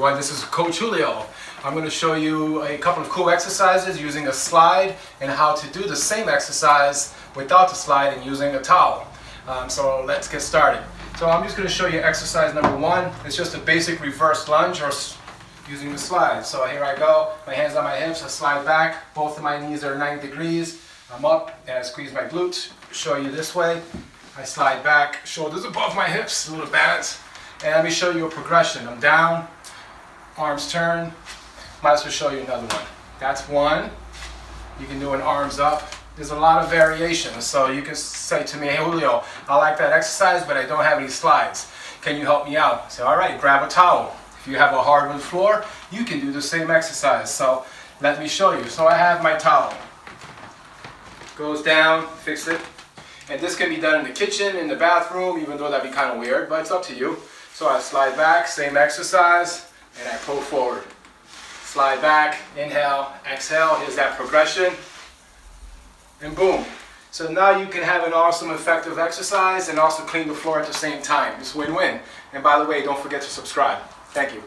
everyone, this is Coach Julio. I'm going to show you a couple of cool exercises using a slide and how to do the same exercise without the slide and using a towel. So let's get started. So I'm just going to show you exercise number one. It's just a basic reverse lunge or using the slide. So here I go, my hands on my hips, I slide back, both of my knees are 90 degrees. I'm up and I squeeze my glutes. Show you this way. I slide back, shoulders above my hips, a little balance. And let me show you a progression. I'm down, arms turn. Might as well show you another one. That's one. You can do an arms up. There's a lot of variations. So you can say to me, hey Julio, I like that exercise, but I don't have any slides. Can you help me out? Say, all right, grab a towel. If you have a hardwood floor, you can do the same exercise. So let me show you. So I have my towel. Goes down, fix it. And this can be done in the kitchen, in the bathroom, even though that'd be kind of weird, but it's up to you. So I slide back, same exercise, and I pull forward. Slide back, inhale, exhale, here's that progression, and boom. So now you can have an awesome, effective exercise and also clean the floor at the same time. It's win-win. And by the way, don't forget to subscribe. Thank you.